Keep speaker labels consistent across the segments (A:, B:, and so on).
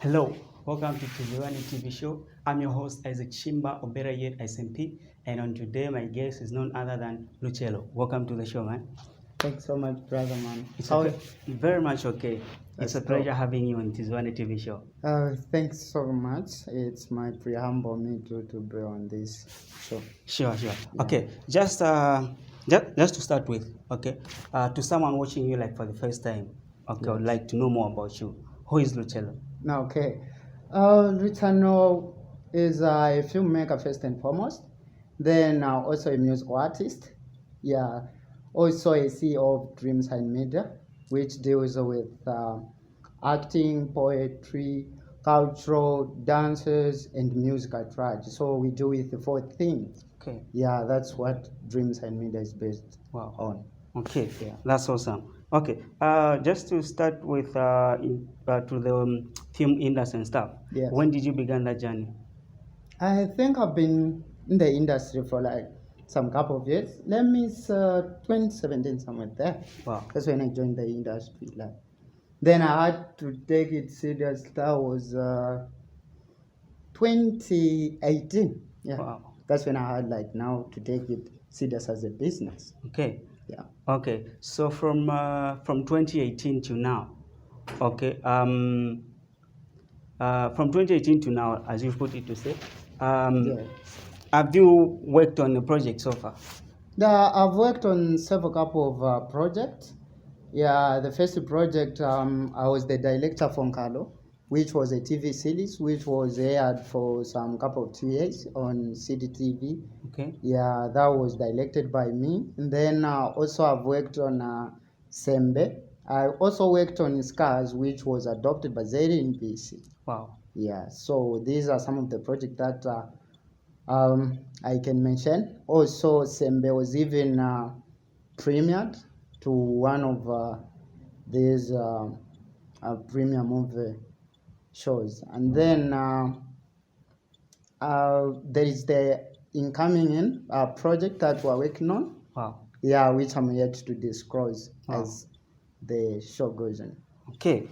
A: Hello, welcome to TizibaneTVShow. I'm your host Isaac Shimba, or better yet, SMP. And on today, my guest is none other than Luchano. Welcome to the show, man.
B: Thanks so much, brother, man.
A: Very much okay. It's a pleasure having you on TizibaneTVShow.
B: Thanks so much. It's my preamble me to be on this show.
A: Sure. Yeah. Okay, just to start with, okay, to someone watching you like for the first time, okay, I would like to know more about you. Who is Luchano?
B: Okay. Luchano is a filmmaker first and foremost, then also a music artist. Yeah. Also a CEO of Dreams and Media, which deals with acting, poetry, cultural, dances, and musical tracks. So we do with the four things.
A: Okay.
B: Yeah, that's what Dreams and Media is based on.
A: Okay, yeah. That's awesome. Okay, just to start with to the film industry and stuff.
B: Yes.
A: When did you begin that journey?
B: I think I've been in the industry for like some couple of years. Let me say 2017, somewhere there.
A: Wow.
B: That's when I joined the industry. Like, then I had to take it serious. That was 2018. Yeah.
A: Wow.
B: That's when I had like now to take it serious as a business.
A: Okay.
B: Yeah.
A: Okay. So from 2018 to now, okay. From 2018 to now, as you put it to say, have you worked on a project so far?
B: Yeah, I've worked on several couple of projects. Yeah, the first project, I was the director for Nkalo, which was a TV series which was aired for some couple of 2 years on CDTV.
A: Okay.
B: Yeah, that was directed by me. And then also I've worked on Sembe. I also worked on Scars, which was adopted by Zeri in BC.
A: Wow.
B: Yeah, so these are some of the projects that I can mention. Also, Sembe was even premiered to one of these premium movie shows. And then there is the incoming project that we're working on.
A: Wow.
B: Yeah, which I'm yet to disclose as the show goes on.
A: Okay.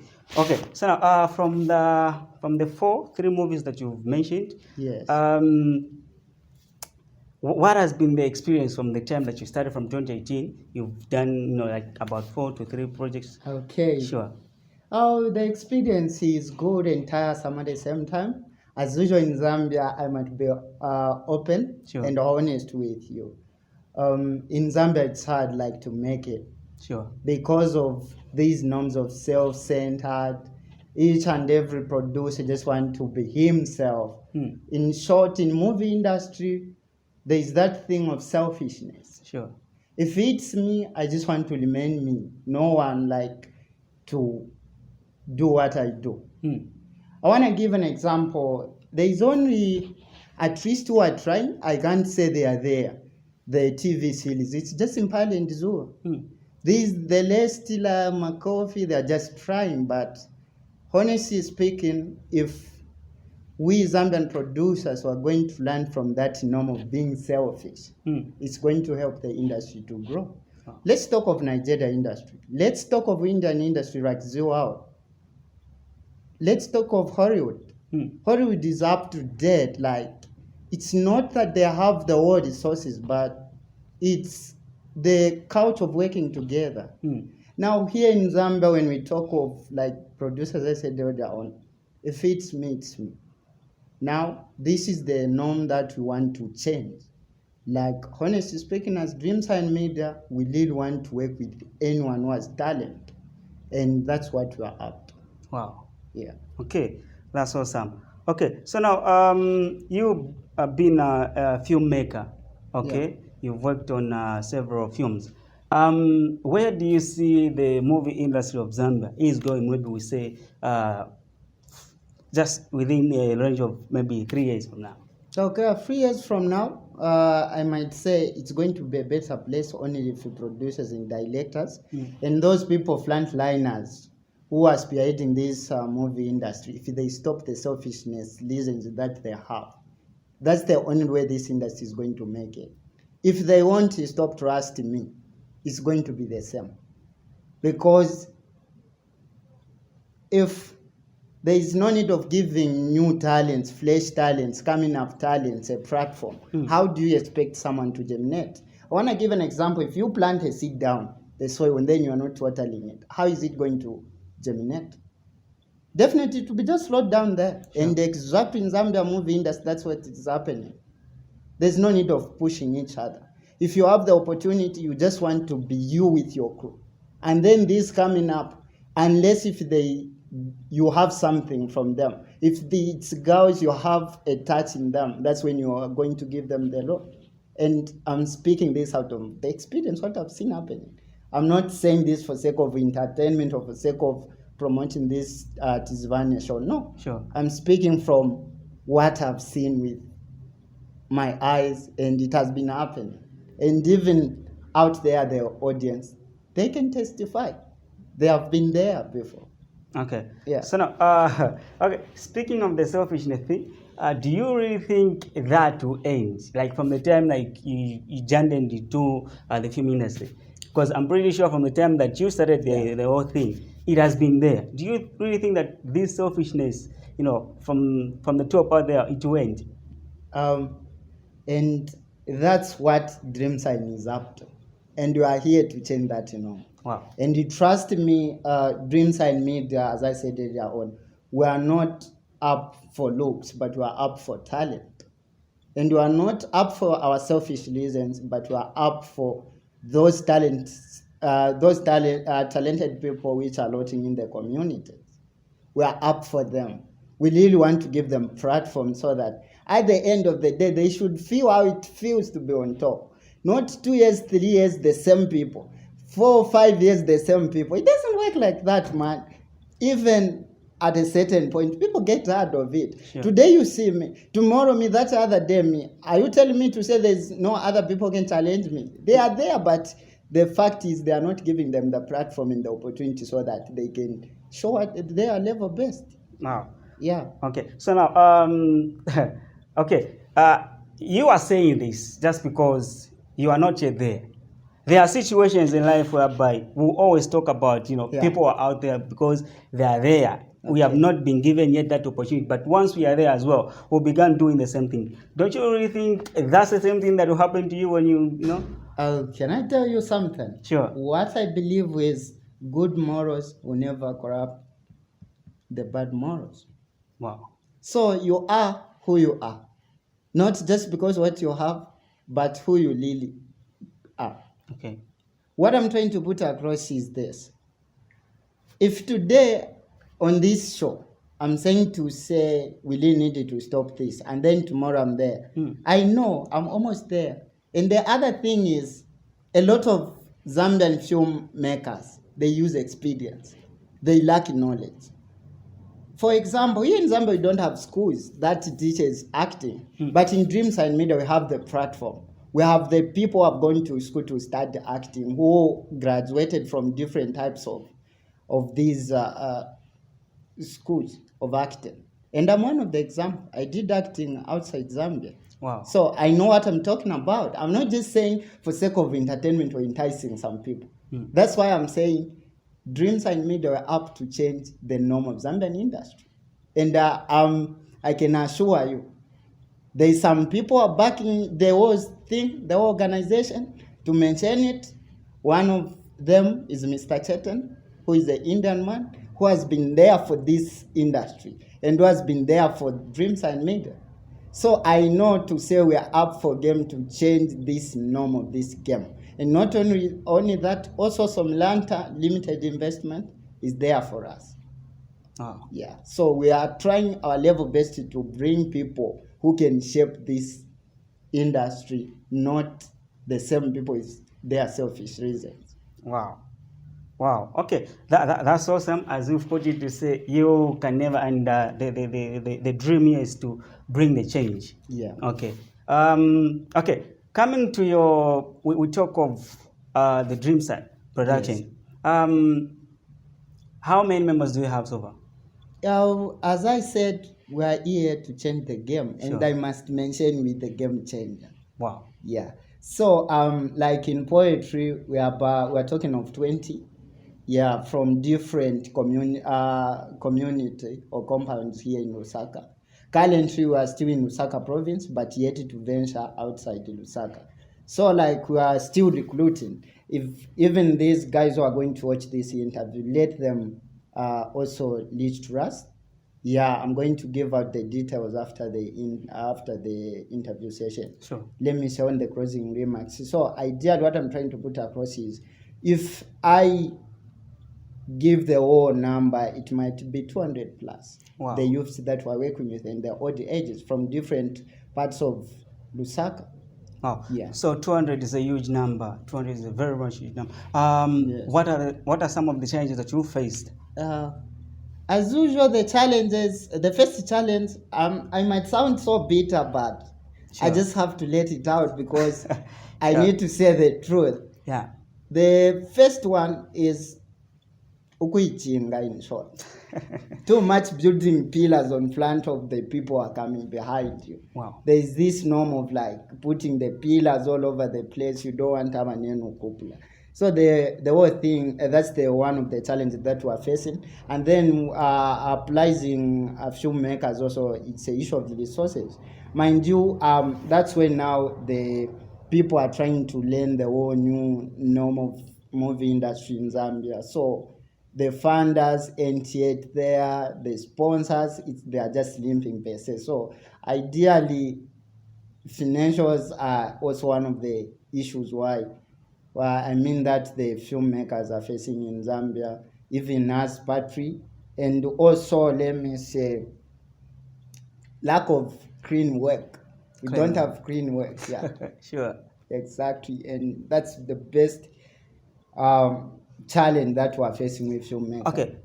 A: So now, from the three movies that you've mentioned,
B: yes.
A: What has been the experience from the time that you started from 2018? You've done, like about 4 to 3 projects.
B: Okay.
A: Sure.
B: Oh, the experience is good and tiresome at the same time. As usual in Zambia, I might be open and honest with you. In Zambia, it's hard like to make it.
A: Sure. Because
B: of these norms of self-centered, each and every producer just want to be himself. In short, in movie industry, there is that thing of selfishness.
A: Sure.
B: If it's me, I just want to remain me. No one like to do what I do. I want to give an example. There is only at least who are trying. I can't say they are there. The TV series. It's just Impala and Zoo. The last McCoffee, they're just trying. But honestly speaking, if we Zambian producers are going to learn from that norm of being selfish, it's going to help the industry to grow. Let's talk of Nigeria industry. Let's talk of Indian industry like Ziwao. Let's talk of Hollywood. Hollywood is up to date. Like, it's not that they have the all resources, but it's the culture of working together. Now, here in Zambia, when we talk of like producers, I said earlier on, if it's me, it's me. Now, this is the norm that we want to change. Like, honestly speaking, as Dreams and Media, we really want to work with anyone who has talent. And that's what we are up to.
A: Wow.
B: Yeah.
A: Okay, that's awesome. Okay, so now you've been a filmmaker, okay? Yeah. You've worked on several films. Where do you see the movie industry of Zambia is going, maybe we say, just within a range of maybe 3 years from now?
B: Okay, 3 years from now, I might say it's going to be a better place only for producers and directors and those people, frontliners, who are spearheading this movie industry. If they stop the selfishness reasons that they have, that's the only way this industry is going to make it. If they want to stop trusting me, it's going to be the same. Because if There is no need of giving new talents, fresh talents, coming up talents a platform. How do you expect someone to germinate? I want to give an example. If you plant a seed down the soil and then you are not watering it, how is it going to germinate? Definitely to be just slowed down there. Sure. And exactly in Zambia movie industry, that's what is happening. There's no need of pushing each other. If you have the opportunity, you just want to be you with your crew. And then this coming up, unless if you have something from them. If it's girls, you have a touch in them, that's when you are going to give them the law. And I'm speaking this out of the experience, what I've seen happening. I'm not saying this for sake of entertainment or for sake of promoting this TizibaneTVShow. No.
A: Sure.
B: I'm speaking from what I've seen with my eyes, and it has been happening. And even out there, the audience, they can testify. They have been there before.
A: Okay.
B: Yeah.
A: So now, okay. Speaking of the selfishness thing, do you really think that will end? Like from the time like you jumped into the film industry, because I'm pretty sure from the time that you started the whole thing, it has been there. Do you really think that this selfishness, from the top out there, it will end?
B: And that's what DreamSign is up to, and we are here to change that.
A: Wow.
B: And you trust me, DreamSign Media, as I said earlier on, we are not up for looks, but we are up for talent. And we are not up for our selfish reasons, but we are up for those talented people which are looting in the communities. We are up for them. We really want to give them platforms so that at the end of the day, they should feel how it feels to be on top. Not 2 years, 3 years, the same people. 4 or 5 years, the same people. It doesn't work like that, man. Even at a certain point, people get tired of it. Sure. Today you see me, tomorrow me, that other day me. Are you telling me to say there's no other people can challenge me? They are there, but the fact is they are not giving them the platform and the opportunity so that they can show at their level best.
A: Wow.
B: Yeah.
A: Okay. So now, okay, you are saying this just because you are not yet there. There are situations in life whereby we always talk about, people are out there because they are there. Okay. We have not been given yet that opportunity. But once we are there as well, we'll begin doing the same thing. Don't you really think that's the same thing that will happen to you when you?
B: Can I tell you something?
A: Sure.
B: What I believe is good morals will never corrupt the bad morals.
A: Wow.
B: So you are who you are. Not just because what you have, but who you really are.
A: Okay.
B: What I'm trying to put across is this. If today on this show, I'm saying to say we really needed to stop this, and then tomorrow I'm there, I know I'm almost there. And the other thing is, a lot of Zambian filmmakers, they use experience. They lack knowledge. For example, here in Zambia, we don't have schools that teaches acting. But in DreamSign Media, we have the platform. We have the people who have gone to school to study acting, who graduated from different types of these schools of acting. And I'm one of the examples. I did acting outside Zambia.
A: Wow.
B: So I know what I'm talking about. I'm not just saying for sake of entertainment or enticing some people. That's why I'm saying DreamSign Media were up to change the norm of Zambian industry. And I can assure you, there's some people are backing the whole thing, the whole organization. To mention it, one of them is Mr. Chetan, who is an Indian man, who has been there for this industry and who has been there for DreamSign Media. So I know to say we are up for game to change this norm of this game. And not only that, also some limited investment is there for us.
A: Oh.
B: Yeah. So we are trying our level best to bring people who can shape this industry, not the same people with their selfish reasons.
A: Wow. Wow. Okay. That's awesome. As you've put it to say, you can never, and the dream here is to bring the change.
B: Yeah.
A: Okay. Okay. Coming to we talk of the DreamSign production. Yes. How many members do you have so far?
B: As I said, we are here to change the game, and I must mention with the game changer.
A: Wow.
B: Yeah. So like in poetry, we are talking of 20. Yeah, from different community or compounds here in Lusaka. Currently, we are still in Lusaka province, but yet to venture outside Lusaka. So, like, we are still recruiting. If even these guys who are going to watch this interview, let them also reach to us. Yeah, I'm going to give out the details after the interview session.
A: Sure.
B: Let me say on the closing remarks. So, ideally, what I'm trying to put across is, if I give the whole number, it might be 200 plus.
A: Wow.
B: The youths that we're working with and the old ages from different parts of Lusaka.
A: Oh,
B: yeah.
A: So 200 is a huge number. 200 is a very much huge number.
B: Yes.
A: What are some of the challenges that you faced?
B: As usual, the challenges. The first challenge, I might sound so bitter, but sure. I just have to let it out because I need to say the truth.
A: Yeah.
B: The first one is ukuichinga, in short. Too much building pillars on front of the people who are coming behind you.
A: Wow.
B: There is this norm of like putting the pillars all over the place. You don't want to have a neno cupola. So the whole thing, that's the one of the challenges that we are facing. And then applying filmmakers also, it's an issue of the resources. Mind you, that's when now the people are trying to learn the whole new norm of movie industry in Zambia. So the funders ain't yet there, the sponsors, they are just limping pieces. So ideally, financials are also one of the issues why I mean that the filmmakers are facing in Zambia, even as Patri, and also, let me say, lack of clean work. We don't have clean work, yeah.
A: Sure.
B: Exactly, and that's the best challenge that we're facing with filmmakers.
A: Okay,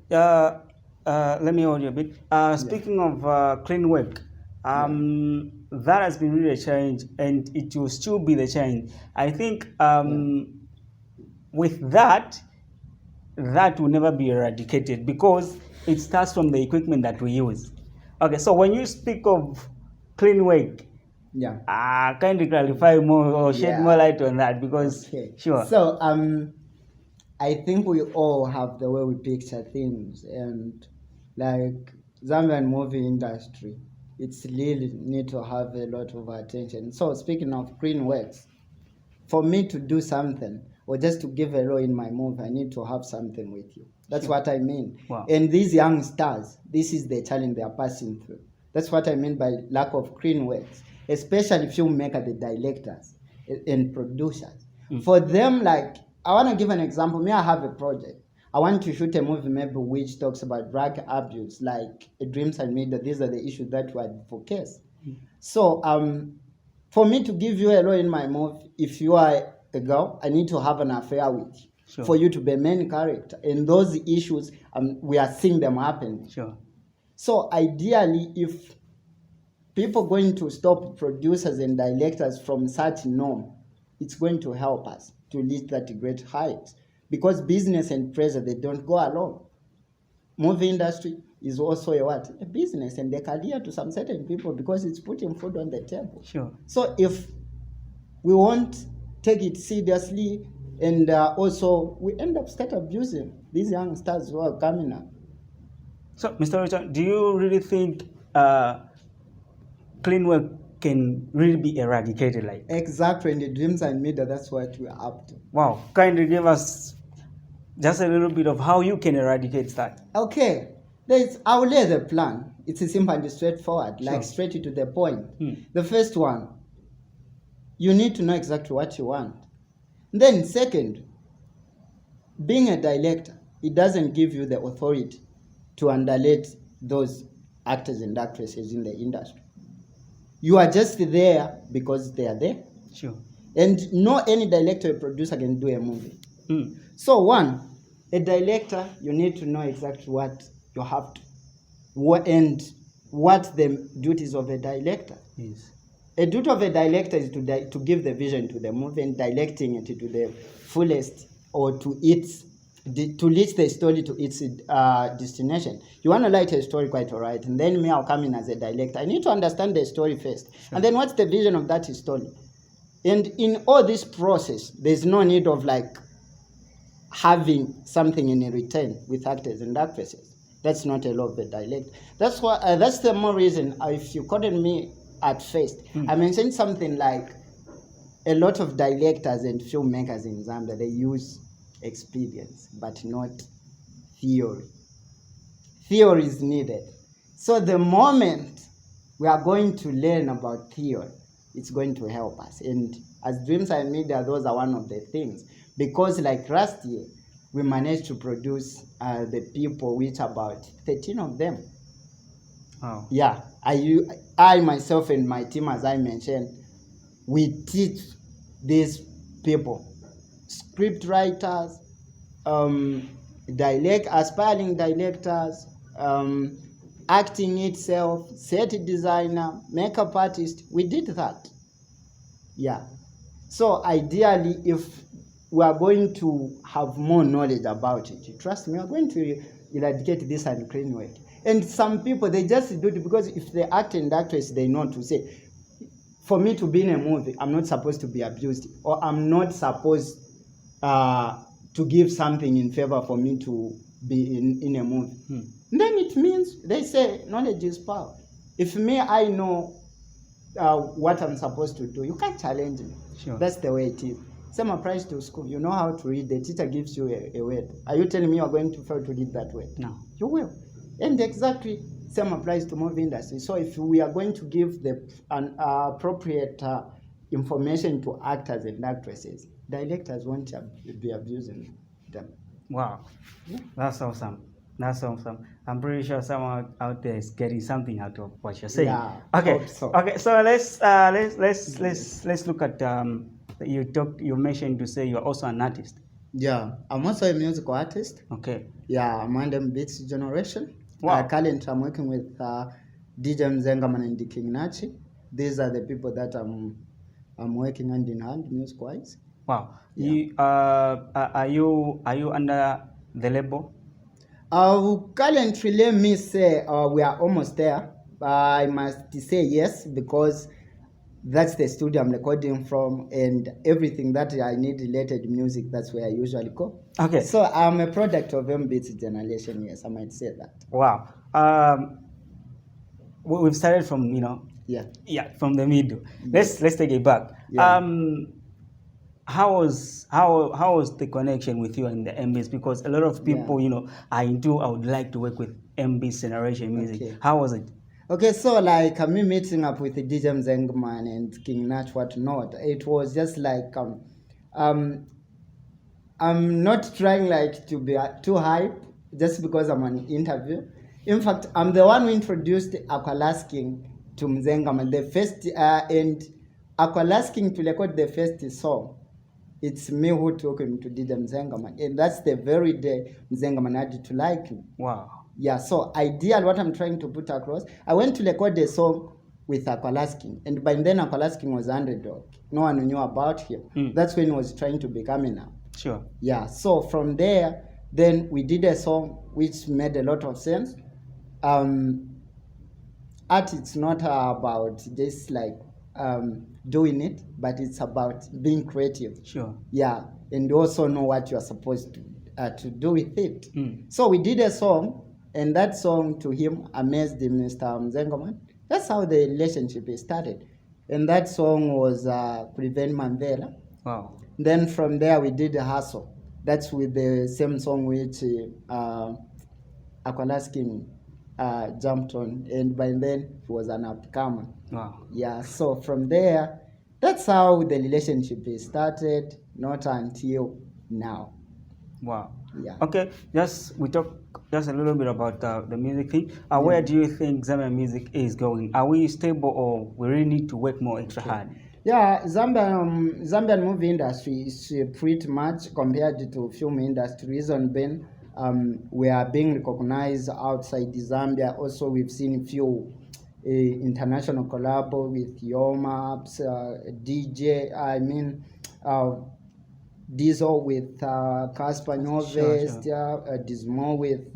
A: let me hold you a bit. Speaking of clean work, that has been really a challenge, and it will still be the challenge. I think with that will never be eradicated because it starts from the equipment that we use. Okay, so when you speak of clean work, kindly clarify more or shed more light on that because sure.
B: So I think we all have the way we picture things, and like Zambian movie industry, it's really need to have a lot of attention. So speaking of clean works, for me to do something or just to give a role in my movie, I need to have something with you. That's what I mean.
A: Wow.
B: And these young stars, this is the challenge they are passing through. That's what I mean by lack of clean works, especially filmmakers, the directors and producers. For them, like, I want to give an example. Me, I have a project. I want to shoot a movie maybe which talks about drug abuse, like Dreams and Media. These are the issues that we advocate. So for me to give you a role in my movie, if you are a girl, I need to have an affair with you. Sure. For you to be a main character. And those issues, we are seeing them happen.
A: Sure.
B: So ideally, if people going to stop producers and directors from such norm, it's going to help us to reach that great height. Because business and pressure, they don't go along. Movie industry is also a business and a career to some certain people because it's putting food on the table.
A: Sure.
B: So if we won't take it seriously, and also we end up start abusing these young stars who are coming up.
A: So, Mr. Richard, do you really think clean work can really be eradicated? Like
B: exactly, in the Dreams and Media, that's what we're up to.
A: Wow, kindly give us just a little bit of how you can eradicate that.
B: Okay, I'll lay the plan. It's simple and straightforward, like straight to the point. The first one, you need to know exactly what you want. Then second, being a director, it doesn't give you the authority to underrate those actors and actresses in the industry. You are just there because they are there.
A: Sure.
B: And no any director or producer can do a movie. So one, a director, you need to know exactly what you have to, and what the duties of a director
A: is.
B: A duty of a director is to give the vision to the movie and directing it to the fullest, or to reach the story to its destination. You want to write a story, quite all right, and then me, I'll come in as a director. I need to understand the story first, and then what's the vision of that story. And in all this process, there's no need of like having something in return with actors and actresses. That's not a law of the dialect. That's why. That's the more reason. If you quoted me at first, I mentioned something like a lot of directors and filmmakers in Zambia, they use experience, but not theory. Theory is needed. So the moment we are going to learn about theory, it's going to help us. And as Dreams and Media, those are one of the things. Because like last year, we managed to produce the people, which about 13 of them.
A: Oh.
B: Yeah, I myself and my team, as I mentioned, we teach these people, script writers, aspiring directors, acting itself, set designer, makeup artist. We did that. Yeah. So ideally, if we are going to have more knowledge about it, trust me, we are going to eradicate this unclean work. And some people, they just do it because if the actor and actress, they know to say, for me to be in a movie, I'm not supposed to be abused, or I'm not supposed to give something in favor for me to be in a movie. Then it means they say knowledge is power. If me, I know what I'm supposed to do, you can't challenge me.
A: Sure.
B: That's the way it is. Same applies to school. You know how to read. The teacher gives you a word. Are you telling me you are going to fail to read that word?
A: No.
B: You will. And exactly same applies to movie industry. So if we are going to give the appropriate information to actors and actresses, directors won't be abusing them.
A: Wow. Yeah. That's awesome. That's awesome. I'm pretty sure someone out there is getting something out of what you're saying.
B: Yeah,
A: okay.
B: Hope so.
A: Okay. So let's look at you mentioned to say you're also an artist.
B: Yeah, I'm also a musical artist.
A: Okay.
B: Yeah, I'm under Beats Generation.
A: Wow.
B: Currently, I'm working with DJ Mzengaman and King Nachi. These are the people that I'm working hand in hand music-wise.
A: Wow.
B: Yeah.
A: Are you under the label?
B: Currently, let me say we are almost there. I must say yes, because that's the studio I'm recording from, and everything that I need related music, that's where I usually go.
A: Okay.
B: So I'm a product of Beats Generation, yes, I might say that.
A: Wow. We've started from, from the middle. Yes. Let's take it back.
B: Yeah.
A: How was the connection with you and the MBs? Because a lot of people, I would like to work with MB's generation music. Okay. How was it?
B: Okay, so like me meeting up with DJ Mzengman and King Nach, whatnot, it was just like I'm not trying like to be too hype just because I'm on interview. In fact, I'm the one who introduced Aqualasking to Mzengaman, the first and Aqualasking to record the first song. It's me who took him to DJ Mzengaman, and that's the very day Mzengaman had to like me.
A: Wow.
B: Yeah, so ideal, what I'm trying to put across, I went to record a song with Aqualasking, and by then Aqualasking was underdog. No one knew about him. That's when he was trying to become enough.
A: Sure.
B: Yeah, so from there, then we did a song which made a lot of sense. Art, it's not about just like doing it, but it's about being creative.
A: Sure.
B: Yeah, and also know what you are supposed to do with it. So we did a song, and that song to him amazed Mr. Mzengaman. That's how the relationship started. And that song was Prevent Mandela.
A: Wow.
B: Then from there we did a hustle. That's with the same song which Aqualasking jumped on, and by then he was an upcomer.
A: Wow.
B: Yeah, so from there, that's how the relationship started, not until now.
A: Wow.
B: Yeah.
A: Okay, we talk just a little bit about the music thing. Where do you think Zambian music is going? Are we stable, or we really need to work more extra hard?
B: Yeah, Zambian movie industry is pretty much compared to film industry. Reason being, we are being recognized outside Zambia. Also, we've seen few international collab with Yomaps, DJ. Diesel with Casper Nyovest, Dismo with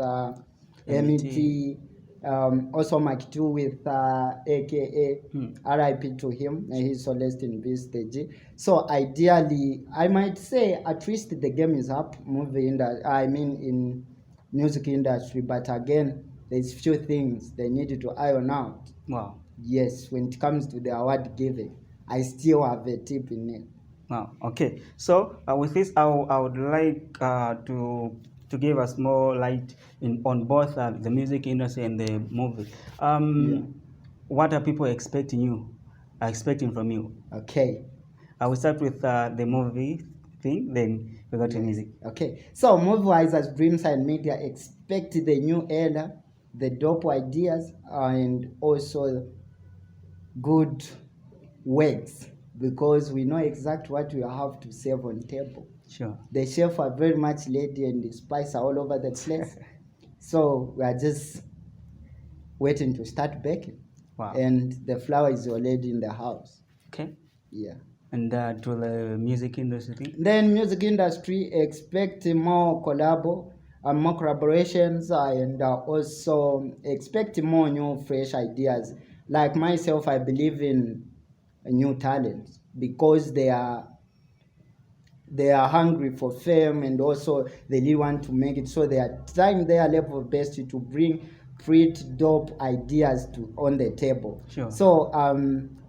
B: MEP, Also Mike 2 with aka RIP to him, he's so rest in peace Teji. So ideally I might say at least the game is up in music industry, but again there's few things they need to iron out.
A: Wow.
B: Yes, when it comes to the award giving, I still have a tip in it.
A: Wow. Okay. So with this, I would like to give us more light on both the music industry and the movie. What are people expecting from you?
B: Okay.
A: I will start with the movie thing, then we go to music.
B: Okay. So movie-wise, as Dreamside Media, expect the new era, the dope ideas, and also good works, because we know exactly what we have to serve on table.
A: Sure.
B: The chef are very much ready and the spice are all over the place. So we are just waiting to start baking.
A: Wow.
B: And the flour is already in the house.
A: Okay.
B: Yeah.
A: And to the music industry?
B: Then music industry, expect more collabo, more collaborations, and also expect more new fresh ideas. Like myself, I believe in new talents because they are hungry for fame, and also they really want to make it, so they are trying their level best to bring pretty dope ideas on the table.
A: Sure.
B: So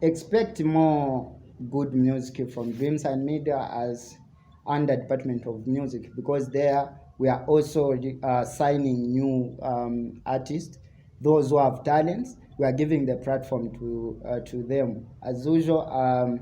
B: expect more good music from Dreamside Media as under Department of Music, because there we are also signing new artists, those who have talents. We are giving the platform to them. As usual,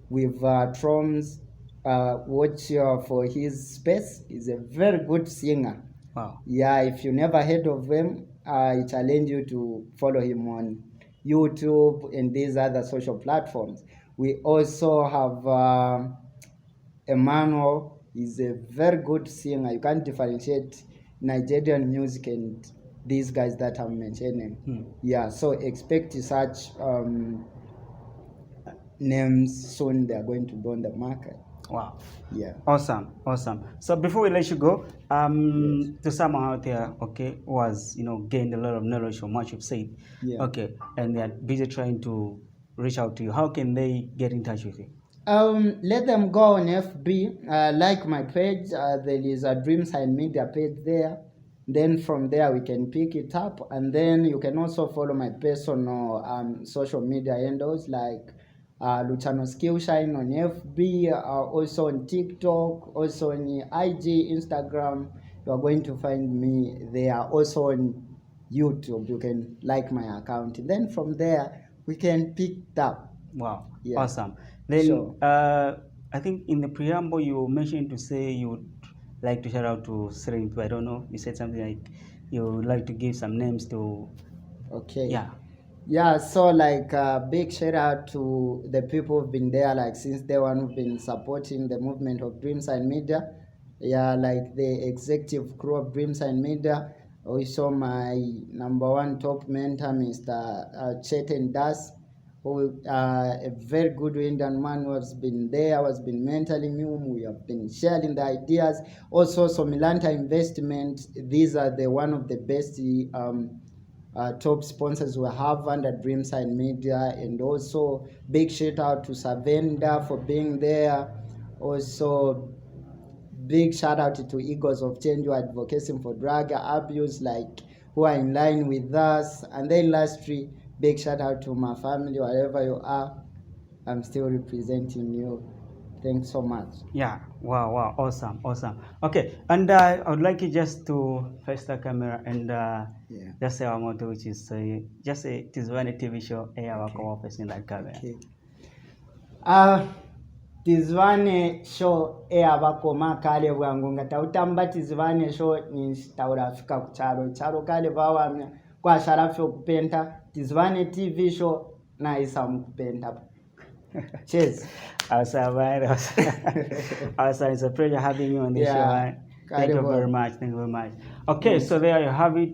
B: with Troms, watch for his space. He's a very good singer.
A: Wow.
B: Yeah, if you never heard of him, I challenge you to follow him on YouTube and these other social platforms. We also have Emmanuel. He's a very good singer. You can't differentiate Nigerian music and these guys that I'm mentioning. Yeah, so expect such names soon. They are going to be on the market.
A: Wow.
B: Yeah.
A: Awesome. So before we let you go, to someone out there, okay, who has gained a lot of knowledge from what you've said, okay, and they are busy trying to reach out to you, how can they get in touch with you?
B: Let them go on FB, like my page. There is a Dreamside Media page there. Then from there we can pick it up, and then you can also follow my personal social media handles like Luchano Skillshine on FB, also on TikTok, also on IG, Instagram. You are going to find me there. Also on YouTube, you can like my account. And then from there, we can pick it up.
A: Wow,
B: yeah.
A: Awesome. Then I think in the preamble you mentioned to say you would like to shout out to certain people. I don't know. You said something like you would like to give some names to.
B: Okay.
A: Yeah.
B: Yeah, so like big shout out to the people who've been there like since day one, who've been supporting the movement of Dreamside Media. Yeah, like the executive crew of Dreamside Media. Also my number one top mentor, Mr. Chetan Das, who a very good Indian man who has been there, has been mentoring me. We have been sharing the ideas. Also, Somilanta Investment. These are the one of the best top sponsors we have under Dreamside Media. And also big shout out to Savenda for being there. Also big shout out to Eagles of Change who are advocating for drug abuse, like who are in line with us. And then lastly, big shout out to my family, wherever you are. I'm still representing you. Thanks so much.
A: Yeah. Wow. Awesome. Okay. And I would like you just to face the camera and just say our motto, which is just say TizibaneTVShow, office in that camera.
B: Okay. Tizibane show abakoma kale bwangu nga tautamba Tizibane show ni taurafika kucharo charo kale bawamya kwa sharafi okupenta Tizibane TV show na isa mkupenta. Cheers.
A: Awesome. It's a pleasure having you on this show. Man. Thank you very much. Okay, so there you have it.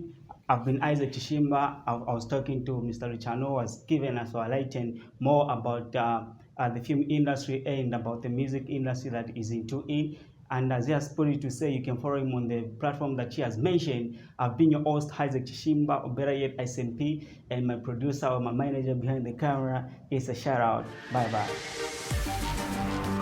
A: I've been Isaac Chishimba. I was talking to Mr. Luchano, who has given us or enlightened more about the film industry and about the music industry that is into it. And as he has put it to say, you can follow him on the platform that she has mentioned. I've been your host, Isaac Chishimba, or better yet, SMP, and my producer or my manager behind the camera is a shout out. Bye bye.